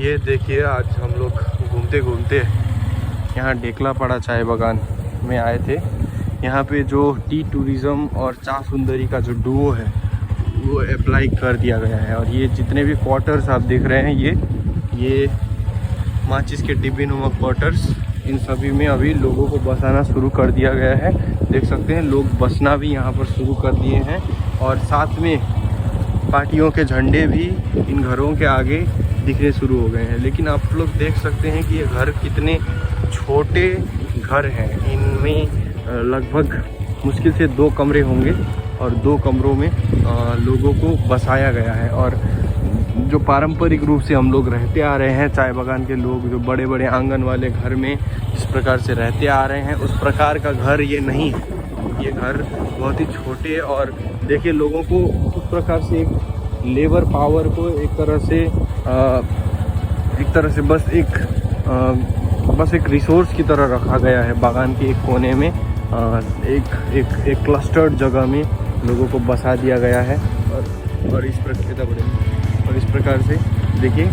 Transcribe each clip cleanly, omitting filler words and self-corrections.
ये देखिए, आज हम लोग घूमते घूमते यहाँ डेकलापाड़ा चाय बागान में आए थे। यहाँ पे जो टी टूरिज़्म और चा सुंदरी का जो डुओ है वो अप्लाई कर दिया गया है। और ये जितने भी क्वार्टर्स आप देख रहे हैं, ये माचिस के डिब्बे नुमा क्वार्टर्स, इन सभी में अभी लोगों को बसाना शुरू कर दिया गया है। देख सकते हैं लोग बसना भी यहाँ पर शुरू कर दिए हैं। और साथ में पार्टियों के झंडे भी इन घरों के आगे दिखने शुरू हो गए हैं। लेकिन आप लोग देख सकते हैं कि ये घर कितने छोटे घर हैं। इनमें लगभग मुश्किल से 2 कमरे होंगे और 2 कमरों में लोगों को बसाया गया है। और जो पारंपरिक रूप से हम लोग रहते आ रहे हैं, चाय बागान के लोग जो बड़े बड़े आंगन वाले घर में जिस प्रकार से रहते आ रहे हैं, उस प्रकार का घर ये नहीं है। ये घर बहुत ही छोटे, और देखिए लोगों को उस प्रकार से एक लेबर पावर को एक तरह से बस एक रिसोर्स की तरह रखा गया है। बागान के एक कोने में एक क्लस्टर्ड जगह में लोगों को बसा दिया गया है। और इस प्रकार से देखिए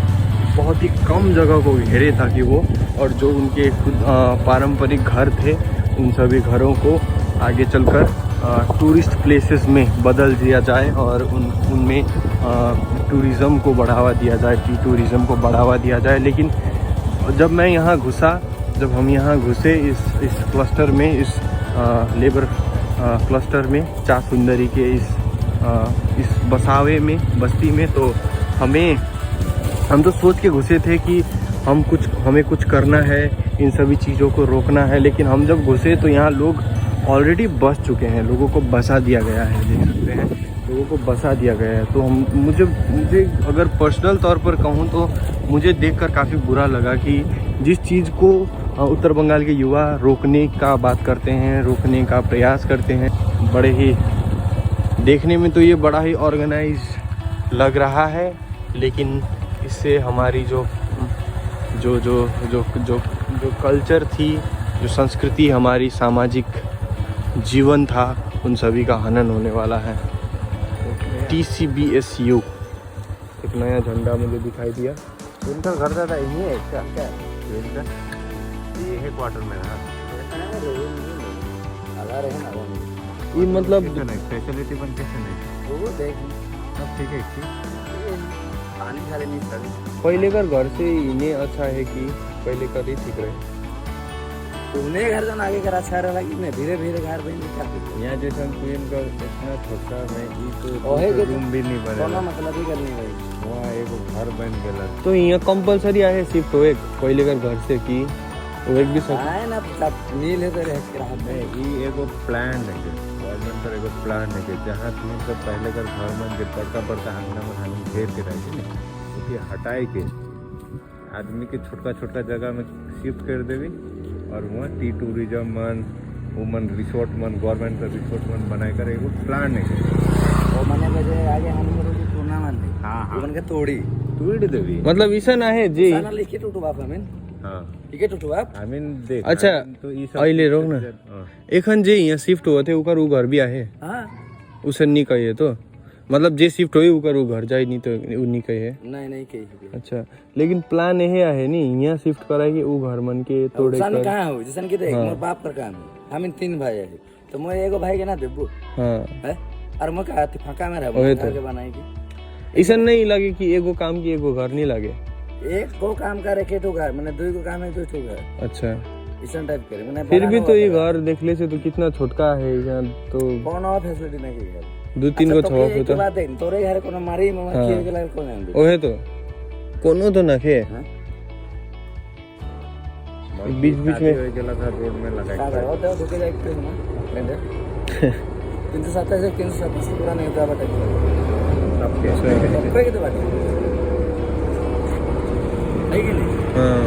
बहुत ही कम जगह को घेरे ताकि वो, और जो उनके खुद पारंपरिक घर थे उन सभी घरों को आगे चलकर टूरिस्ट प्लेसेस में बदल दिया जाए और उनमें टूरिज़्म को बढ़ावा दिया जाए, टी टूरिज़्म को बढ़ावा दिया जाए। लेकिन जब हम यहाँ घुसे इस क्लस्टर में, इस लेबर क्लस्टर में, चा सुंदरी के इस बस्ती में, तो हम तो सोच के घुसे थे कि हमें कुछ करना है, इन सभी चीज़ों को रोकना है। लेकिन हम जब घुसे तो यहाँ लोग ऑलरेडी बस चुके हैं, लोगों को बसा दिया गया है। देख सकते हैं लोगों को बसा दिया गया है। तो मुझे अगर पर्सनल तौर पर कहूँ तो मुझे देखकर काफ़ी बुरा लगा कि जिस चीज़ को उत्तर बंगाल के युवा रोकने का बात करते हैं, रोकने का प्रयास करते हैं, बड़े ही देखने में तो ये बड़ा ही ऑर्गेनाइज लग रहा है। लेकिन इससे हमारी जो कल्चर थी, जो संस्कृति, हमारी सामाजिक जीवन था, उन सभी का हनन होने वाला है। TCBSU एक नया झंडा मुझे दिखाई दिया। उनका घर दादा यही है क्या? ये है क्वार्टर में ना, ये मतलब स्पेशलिटी बन कैसे नहीं वो देख सब ठीक है। पानी खाली नहीं सर, पहले का घर से इन्हें अच्छा है कि पहले का ही ठीक रहे। तुमने घर जाना आगे कर अच्छा रहा कि मैं धीरे धीरे घर बन क्या यहाँ जैसा क्वीन का इतना छोटा में तो रूम भी नहीं बने, मतलब ही करनी भाई वहाँ एक घर बन गया। तो यहाँ कंपलसरी है शिफ्ट हो एक पहले का घर से कि वो एक भी है ना नील है तो रह ये एगो प्लान है गवर्नमेंट का, एगो प्लान है जहाँ तुम सब पहले का घर में जो बड़का आंगना में हम घेर के रहे थे क्योंकि हटाए के आदमी के छोटका जगह में शिफ्ट कर देवी। और वहाँ tea tourism woman resort government का रिसोर्ट बनाकर एक प्लान है वो मैंने बजे आगे हम लोग टूर्नामेंट हां बन के तोड़ देवी। मतलब ऐसा ना है जी साला लिख के टूटू बाप हमें हां ठीक है टूटू बाप हमें देख। अच्छा तो ई सब अहिले रोक ना एखन जे यहाँ शिफ्ट हुए थे उकर घर भी आहे। हां उसे नहीं कहिए तो मतलब जे शिफ्ट हुई उकर घर जाए नहीं तो उ नहीं कहिए नहीं कही। अच्छा लेकिन प्लान यही है नहीं यहाँ शिफ्ट कराएगी वो घर मन के तोड़े कर कहां हो जैसन कि देख मोर बाप का काम है हम 3 भाई है तो मोर एगो भाई के ना देबो हां है और मैं कहा फाका में रहबो घर के बनाएगी। ऐसा नहीं लगे कि एगो काम की एगो घर नहीं लगे, एक को काम करे के तो घर माने 2 को काम है 2 तो घर। अच्छा इसन टाइप करे माने फिर भी तो ये घर देखले से तो कितना छोटका है यहाँ तो कौन और फैसिलिटी नहीं के घर 2-3 को छवा तो बात देख तोरे घर कोनो मारी में खेल के लायक कोन है ओहे तो कोनो तो नखे बीच में गेला था रोड में लगाया था होता धोके जाए तो ना 327 से 327 पूरा नहीं होता बता अब कैसे कोई के तो बात नहीं कि नहीं हां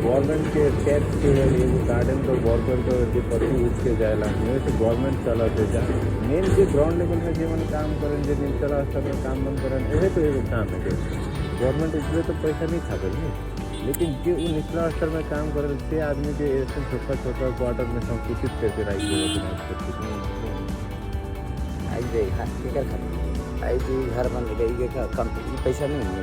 गवर्नमेंट के टैक्स के गार्डन तो गवर्नमेंट को जो पति उसके जाएला नहीं तो गवर्नमेंट चला दे जा मेन जो ग्राउंड लेवल में जीवन काम करें जो निचला स्तर में काम बंद करें वही तो एक काम है गवर्नमेंट इसलिए तो पैसा नहीं खाता नहीं। लेकिन जो निचला स्तर में काम कर रहे आदमी के ऐसे छोटा छोटा क्वार्टर में संकुचित करके रही घर बन गई कम पैसा नहीं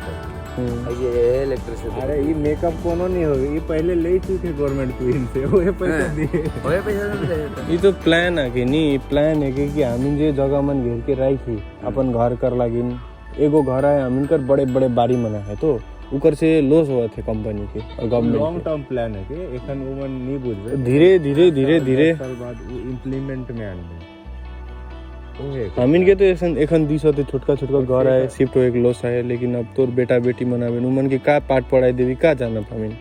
है इलेक्ट्रिसिटी। अरे ये मेकअप कोनो नहीं होगी, ये पहले ले चुके गवर्नमेंट क्वीन से वो पैसा दिए। ये तो प्लान है कि नहीं, प्लान है कि हामी जे जगह मन घेर के राखी अपन घर कर लागिन एगो घर है हम कर बड़े बड़े बारी मना है तो ऊपर से लॉस हुआ थे कंपनी के और गवर्नमेंट लॉन्ग टर्म प्लान है कि एखन वो नहीं बुझ धीरे धीरे धीरे धीरे साल बाद वो इम्प्लीमेंट में आने हमीन के तो एखन 20 होते छोटका छोटका घर है शिफ्ट हो एक लॉस है, लेकिन अब तोर बेटा बेटी मनावे उमन के का पाठ पढ़ाई देवी का जाना हमीन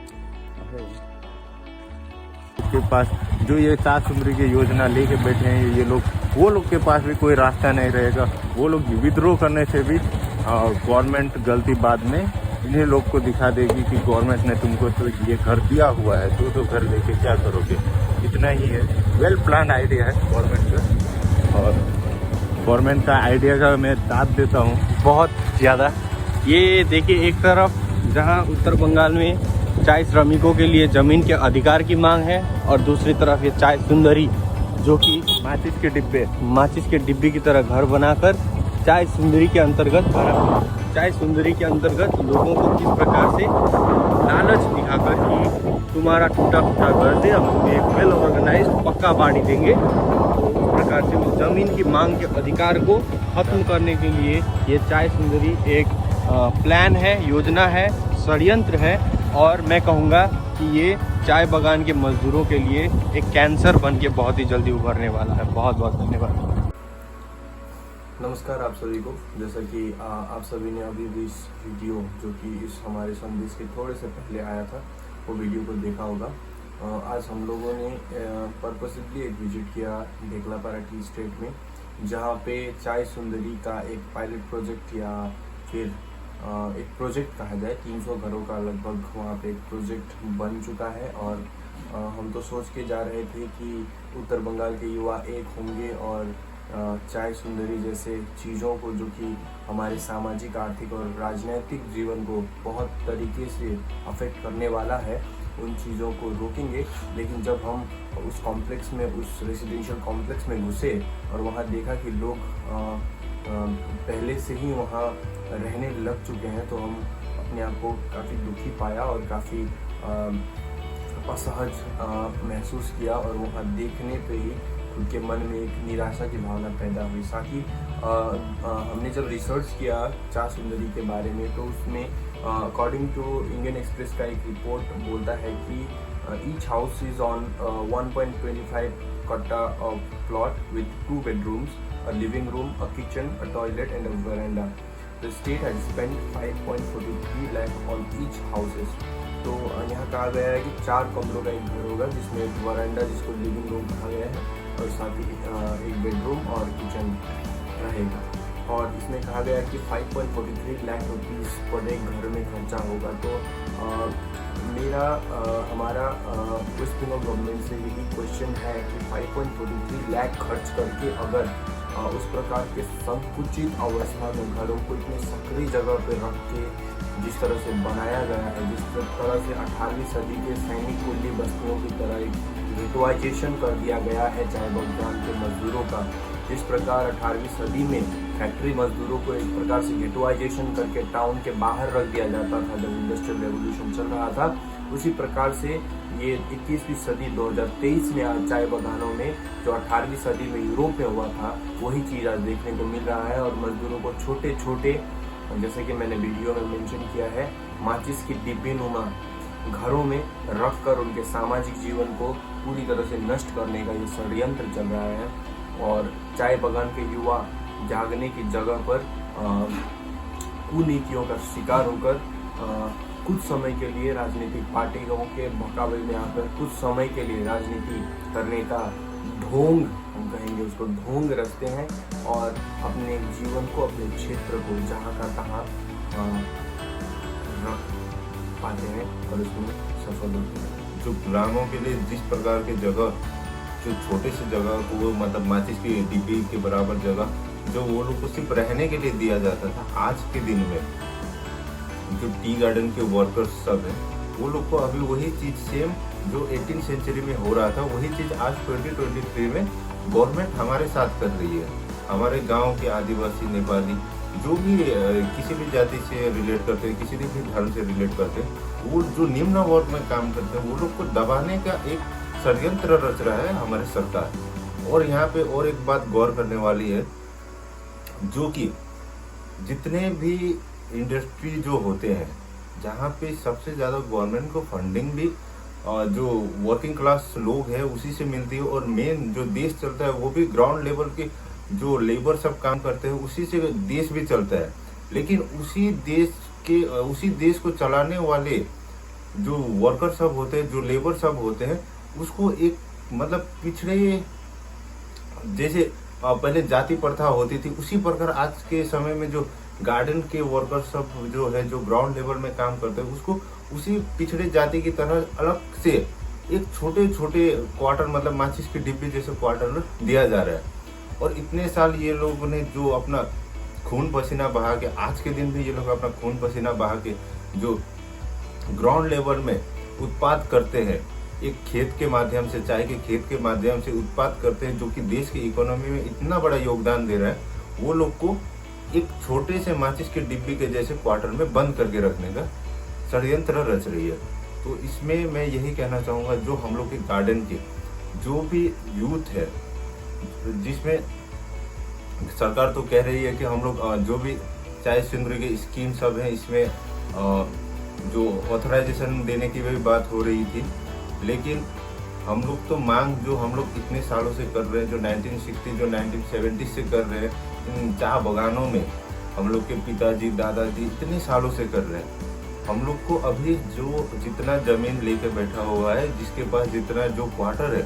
के पास जो ये 4 सुंदरी की योजना लेके बैठे हैं ये लोग, वो लोग के पास भी कोई रास्ता नहीं रहेगा। वो लोग विद्रोह करने से भी गवर्नमेंट गलती बाद में इन्हीं लोग को दिखा देगी कि गवर्नमेंट ने तुमको तो ये घर दिया हुआ है तो घर लेके क्या करोगे। इतना ही है, वेल प्लान आइडिया है गवर्नमेंट का, और गवर्नमेंट का आइडिया का मैं दाद देता हूँ बहुत ज़्यादा। ये देखिए एक तरफ जहाँ उत्तर बंगाल में चाय श्रमिकों के लिए ज़मीन के अधिकार की मांग है और दूसरी तरफ ये चाय सुंदरी जो कि माचिस के डिब्बे की तरह घर बनाकर चाय सुंदरी के अंतर्गत लोगों को किस प्रकार से लालच दिखाकर कि तुम्हारा टूटा फूटा घर से हम तुम्हें एक वेल ऑर्गेनाइज्ड पक्का बाड़ी देंगे, तो इस प्रकार से उस जमीन की मांग के अधिकार को खत्म करने के लिए ये चाय सुंदरी एक प्लान है, योजना है, षड्यंत्र है। और मैं कहूँगा कि ये चाय बागान के मजदूरों के लिए एक कैंसर बन के बहुत ही जल्दी उभरने वाला है। बहुत बहुत धन्यवाद। नमस्कार आप सभी को। जैसा कि आप सभी ने अभी भी इस वीडियो जो कि इस हमारे संदेश के थोड़े से पहले आया था वो वीडियो को देखा होगा। आज हम लोगों ने पर्पसिवली एक विजिट किया ढेकलापारा टी स्टेट में, जहाँ पे चाय सुंदरी का एक पायलट प्रोजेक्ट या फिर एक प्रोजेक्ट कहा जाए 300 घरों का लगभग वहाँ पे एक प्रोजेक्ट बन चुका है। और हम तो सोच के जा रहे थे कि उत्तर बंगाल के युवा एक होंगे और चाय सुंदरी जैसे चीज़ों को जो कि हमारे सामाजिक आर्थिक और राजनीतिक जीवन को बहुत तरीके से अफेक्ट करने वाला है उन चीज़ों को रोकेंगे। लेकिन जब हम उस कॉम्प्लेक्स में, उस रेसिडेंशियल कॉम्प्लेक्स में घुसे और वहाँ देखा कि लोग पहले से ही वहाँ रहने लग चुके हैं, तो हम अपने आप को काफ़ी दुखी पाया और काफ़ी असहज महसूस किया। और वहाँ देखने पे ही उनके मन में एक निराशा की भावना पैदा हुई। साथ ही हमने जब रिसर्च किया चाय सुंदरी के बारे में तो उसमें अकॉर्डिंग टू इंडियन एक्सप्रेस का एक रिपोर्ट बोलता है कि ईच हाउस इज ऑन 1.25 कट्टा of plot with 2 bedrooms, a living room, a kitchen, a toilet and a veranda. The state had spent 5.43 lakh on each houses. तो यहाँ कहा गया है कि 4 कमरों का एक घर होगा जिसमें एक वरांडा जिसको लिविंग रूम कहा गया है और साथ ही एक बेडरूम और किचन रहेगा। और इसमें कहा गया है कि 5.43 लाख रुपीज़ पर एक घर में खर्चा होगा। तो हमारा वेस्ट बंगाल गवर्नमेंट से यही क्वेश्चन है कि 5.43 लाख खर्च करके अगर उस प्रकार के संकुचित अवस्था में घरों को इतनी सक्रिय जगह पर रख के जिस तरह से बनाया गया है, जिस तरह से 18वीं सदी के सैनिक कुल्ली बस्तियों की तरह एक गेटवाइजेशन कर दिया गया है चाय बागान के मजदूरों का, जिस प्रकार 18वीं सदी में फैक्ट्री मजदूरों को एक प्रकार से गेटवाइजेशन करके टाउन के बाहर रख दिया जाता था जब इंडस्ट्रियल रेवोल्यूशन चल रहा था, उसी प्रकार से ये 21वीं सदी 2023 में आज चाय बागानों में जो 18वीं सदी में यूरोप में हुआ था वही चीज़ आज देखने को मिल रहा है। और मजदूरों को छोटे छोटे, जैसे कि मैंने वीडियो में मेंशन किया है, माचिस की डिब्बी नुमा घरों में रखकर उनके सामाजिक जीवन को पूरी तरह से नष्ट करने का ये षड्यंत्र चल रहा है। और चाय बागान के युवा जागने की जगह पर कुनीतियों का शिकार होकर कुछ समय के लिए राजनीतिक पार्टियों के बहकावे में आकर कुछ समय के लिए राजनीति करने का ढोंग, हम कहेंगे उसको ढोंग रचते हैं और अपने जीवन को, अपने क्षेत्र को जहाँ का तहाँ रख पाते हैं और उसमें सफल होते हैं। जो गुलामों के लिए जिस प्रकार की जगह, जो छोटे से जगह को वो मतलब माचिस की डिब्बी के बराबर जगह जो वो लोग को सिर्फ रहने के लिए दिया जाता था, आज के दिन में जो टी गार्डन के वर्कर्स सब हैं वो लोग को अभी वही चीज सेम जो 18th सेंचुरी में हो रहा था वही चीज आज 2023 में गवर्नमेंट हमारे साथ कर रही है। हमारे गांव के आदिवासी, नेपाली जो भी किसी भी जाति से रिलेट करते हैं, किसी भी धर्म से रिलेट करते हैं, वो जो निम्न वर्ग में काम करते हैं वो लोग को दबाने का एक षड्यंत्र रच रहा है हमारी सरकार। और यहाँ पे और एक बात गौर करने वाली है, जो कि जितने भी इंडस्ट्री जो होते हैं जहाँ पे सबसे ज्यादा गवर्नमेंट को फंडिंग भी जो वर्किंग क्लास लोग हैं उसी से मिलती है, और मेन जो देश चलता है वो भी ग्राउंड लेवल के जो लेबर सब काम करते हैं उसी से देश भी चलता है। लेकिन उसी देश को चलाने वाले जो वर्कर सब होते हैं, जो लेबर सब होते हैं, उसको एक मतलब पिछड़े, जैसे पहले जाति प्रथा होती थी उसी प्रकार आज के समय में जो गार्डन के वर्कर सब जो है, जो ग्राउंड लेवल में काम करते हैं, उसको उसी पिछड़े जाति की तरह अलग से एक छोटे छोटे क्वार्टर, मतलब माचिस के डिब्बे जैसे क्वार्टर दिया जा रहा है। और इतने साल ये लोगों ने जो अपना खून पसीना बहा के, आज के दिन भी ये लोग अपना खून पसीना बहा के जो ग्राउंड लेवल में उत्पाद करते हैं, एक खेत के माध्यम से, चाय के खेत के माध्यम से उत्पाद करते हैं, जो कि देश की इकोनॉमी में इतना बड़ा योगदान दे रहा है, वो लोग को एक छोटे से माचिस के डिब्बे के जैसे क्वार्टर में बंद करके रखने का षड्यंत्र रच रही है। तो इसमें मैं यही कहना चाहूँगा, जो हम लोग के गार्डन के जो भी यूथ है, जिसमें सरकार तो कह रही है कि हम लोग जो भी चाय सिंदूरी के स्कीम सब है, इसमें जो ऑथराइजेशन देने की भी बात हो रही थी, लेकिन हम लोग तो मांग जो हम लोग इतने सालों से कर रहे हैं, जो 1960 जो 1970 से कर रहे हैं, इन चाय बगानों में हम लोग के पिताजी दादाजी इतने सालों से कर रहे हैं। हम लोग को अभी जो जितना जमीन लेके बैठा हुआ है, जिसके पास जितना जो क्वार्टर है,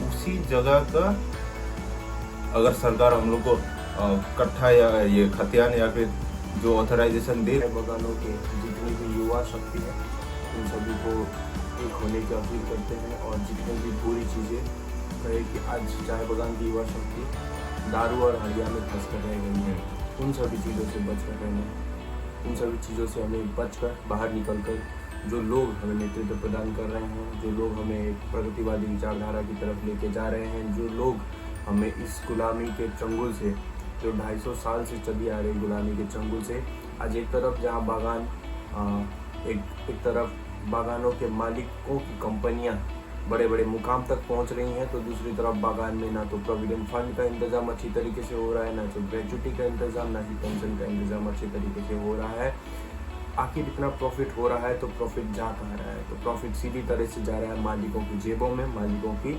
उसी जगह का अगर सरकार हम लोग को कट्ठा या ये खतियान या फिर जो ऑथराइजेशन दे, बगानों के जितनी भी युवा शक्ति है उन सभी को एक होने की अपील करते हैं, और जितनी भी बुरी चीज़ें कहे कि आज चाय बगान की युवा शक्ति दारू और हड़िया में फंस कर रह गई है, उन सभी चीज़ों से बच कर रहना, उन सभी चीज़ों से हमें बचकर बाहर निकल कर जो लोग हमें नेतृत्व प्रदान कर रहे हैं, जो लोग हमें एक प्रगतिवादी विचारधारा की तरफ लेके जा रहे हैं, जो लोग हमें इस गुलामी के चंगुल से, जो 250 साल से चली आ रही गुलामी के चंगुल से, आज एक तरफ जहाँ बागान एक तरफ बागानों के मालिकों की कंपनियां बड़े बड़े मुकाम तक पहुंच रही हैं, तो दूसरी तरफ बागान में ना तो प्रोविडेंट फंड का इंतजाम अच्छी तरीके से हो रहा है, ना तो ग्रेजुटी का इंतजाम, ना ही पेंशन का इंतजाम अच्छे तरीके से हो रहा है। आखिर इतना प्रॉफिट हो रहा है तो प्रॉफिट जा कहाँ रहा है? तो प्रॉफिट सीधी तरह से जा रहा है मालिकों की जेबों में, मालिकों की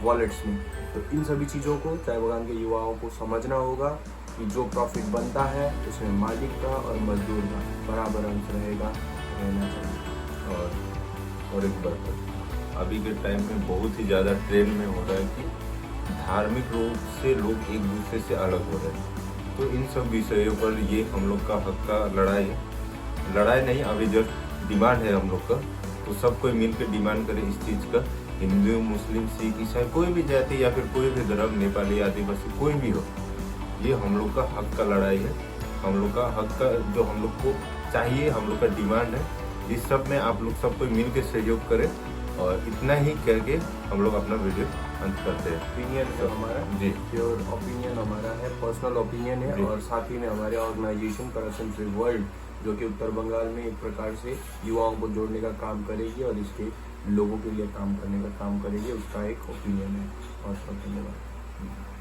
वॉलेट्स में। तो इन सभी चीज़ों को चाय बगान के युवाओं को समझना होगा कि जो प्रॉफिट बनता है उसमें मालिक का और मजदूर का बराबर अंश रहना चाहिए। और एक बात, अभी के टाइम में बहुत ही ज़्यादा ट्रेंड में हो रहा है कि धार्मिक रूप से लोग एक दूसरे से अलग हो रहे हैं। तो इन सब विषयों पर ये हम लोग का हक का लड़ाई नहीं, अभी जस्ट डिमांड है हम लोग का। तो सब कोई मिल के डिमांड करे इस चीज़ का, हिंदू मुस्लिम सिख ईसाई कोई भी जाति या फिर कोई भी धर्म, नेपाली आदिवासी कोई भी हो, ये हम लोग का हक का लड़ाई है। हम लोग का हक का जो हम लोग को चाहिए, हम लोग का डिमांड है। इस सब में आप लोग सब कोई मिल के सहयोग करें, और इतना ही करके हम लोग अपना वीडियो अंत करते हैं। ओपिनियन है हमारा जी, प्योर ओपिनियन हमारा है, पर्सनल ओपिनियन है। और साथ ही में हमारे ऑर्गेनाइजेशन करप्शन फ्री वर्ल्ड, जो कि उत्तर बंगाल में एक प्रकार से युवाओं को जोड़ने का काम करेगी और इसके लोगों के लिए काम करने का काम करेगी, उसका एक ओपिनियन है। और धन्यवाद।